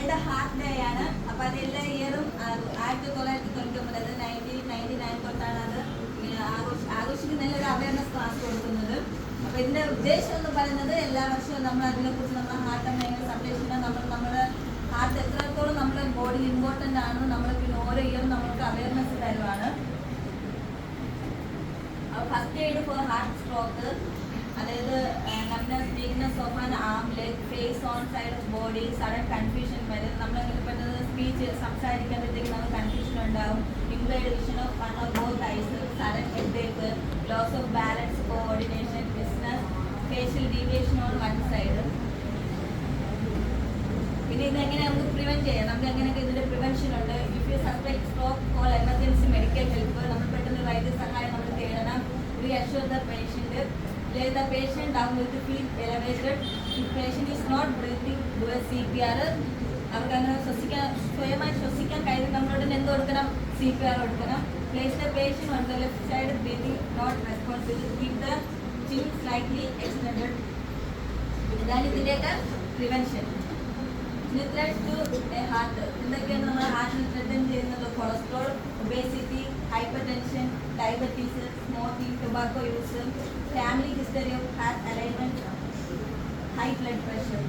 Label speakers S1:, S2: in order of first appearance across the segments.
S1: World heart day ആണ്. അപ്പൊ അത് എല്ലാ ഇയറും 1999 1999 തൊട്ടാണ് അത് ആഘോഷിക്കുന്നതിൽ ഒരു അവയർനെസ് ക്ലാസ് കൊടുക്കുന്നത്. അപ്പൊ ഇതിന്റെ ഉദ്ദേശം എന്ന് പറയുന്നത് എല്ലാ വർഷവും നമ്മൾ അതിനെക്കുറിച്ച് നമ്മുടെ ഹാർട്ട് എങ്ങനെ സംരക്ഷിക്കണം, നമ്മുടെ ഹാർട്ട് എത്രത്തോളം നമ്മുടെ ബോഡിയിൽ ഇമ്പോർട്ടൻ്റ് ആണെന്ന് നമ്മൾ പിന്നെ ഓരോ ഇയറും നമ്മൾക്ക് അവയർനെസ് തരുവാണ്. First aid for heart stroke, അതായത് numbness, weakness of an arm, leg, face on side of body, sudden confusion വരെ നമ്മളെങ്ങനെ പെട്ടെന്ന് സ്പീച്ച് സംസാരിക്കുമ്പോഴത്തേക്ക് നമുക്ക് കൺഫ്യൂഷൻ ഉണ്ടാവും, impaired vision of one or both eyes, sudden headache, loss of balance, coordination, dizziness, facial deviation on one side. പിന്നെ ഇതെങ്ങനെ നമുക്ക് prevent ചെയ്യാം, നമുക്ക് എങ്ങനെയൊക്കെ ഇതിന്റെ പ്രിവെൻഷൻ ഉണ്ട്. If you suspect stroke, call emergency medical help. നമ്മൾ പെട്ടെന്ന് വൈദ്യസഹായം നമ്മൾ തേടണം. reassure the patient, lay the patient down with the feet elevated. If patient is not breathing, do a CPR. അവർക്ക് അങ്ങനെ സ്വയമായി ശ്വസിക്കാൻ കഴിയും നമ്മളോട് എന്ത് കൊടുക്കണം, CPR കൊടുക്കണം. Place the patient on the left side, breathing not responsible. Keep the chin slightly extended. ഇതാണ് ഇതിൻ്റെയൊക്കെ prevention. Threat to a heart, എന്തൊക്കെയാണ് നമ്മുടെ ഹാർട്ടിന് ത്രെഡൻ ചെയ്യുന്നത്? Cholesterol, obesity, hypertension, diabetes, smoking, tobacco use, family history of heart ailment, high blood pressure.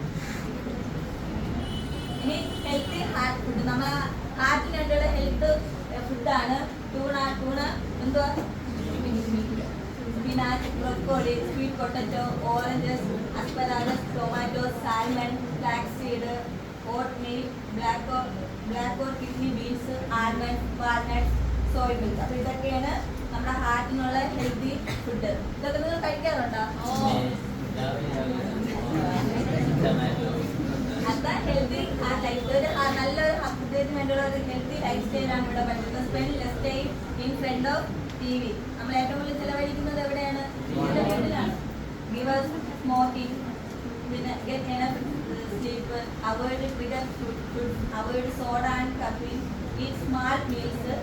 S1: ഇനി healthy heart food, നമ്മൾ ഹാർട്ടിന് വേണ്ടിയുള്ള ഹെൽത്ത് ഫുഡാണ് ടൂണ എന്തുവാ, spinach, broccoli, sweet potato, oranges, asparagus, tomato, salmon, flax seed, oatmeal, black or kidney beans, almond, walnuts, soy milk. അപ്പോൾ ഇതൊക്കെയാണ് നമ്മുടെ ഹാർട്ടിനുള്ള healthy food. ഇതൊക്കെ നിങ്ങൾ കഴിക്കാറുണ്ടോ? അപ്പൊ ഹെൽത്തി ഹാർട്ട് ലൈഫ് സ്റ്റൈൽ, നല്ലൊരു ഹൃദയത്തിന് വേണ്ടിയുള്ള ഒരു ഹെൽത്തി ലൈഫ് സ്റ്റൈലാണ് ഇവിടെ പറ്റുന്നത്. Spend less time in front of TV. നമ്മൾ ഏറ്റവും കൂടുതൽ ചിലവഴിക്കുന്നത് എവിടെയാണ്? വീട്ടിലാണ്. ഗിവ് സ്മോക്കിംഗ്, പിന്നെ get enough sleep, avoid trigger food, avoid soda and caffeine, eat small meals.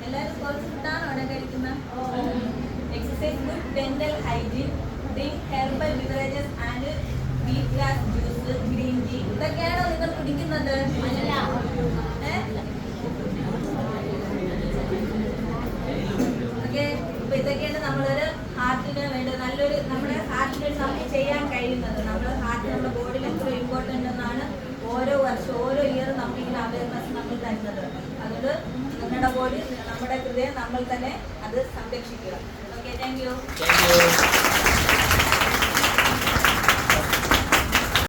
S1: എല്ലാവരും കുറച്ച് ഫുഡാണ് അവിടെ കഴിക്കുന്നത്. Exercise, good dental hygiene, drink herbal beverages and wheat grass juice, green tea. ഇതൊക്കെയാണോ നിങ്ങൾ കുടിക്കുന്നത്? അപ്പൊ ഇതൊക്കെയാണ് നമ്മളൊരു ഹാർട്ടിന് വേണ്ടി നല്ലൊരു, നമ്മുടെ ഹാർട്ടിന് വേണ്ടി നമുക്ക് ചെയ്യാൻ കഴിയുന്നത്. നമ്മുടെ ഹാർട്ട് നമ്മുടെ ബോഡിയിൽ എത്ര ഇമ്പോർട്ടൻ്റ് എന്നാണ് ഓരോ വർഷം ഓരോ ഇയർ നമുക്കിങ്ങനെ അവയർനെസ് നമ്മൾ തരുന്നത്. അതുകൊണ്ട് നമ്മുടെ ബോഡി, നമ്മുടെ ഹൃദയം നമ്മൾ തന്നെ അത് സംരക്ഷിക്കുക. Okay, thank you.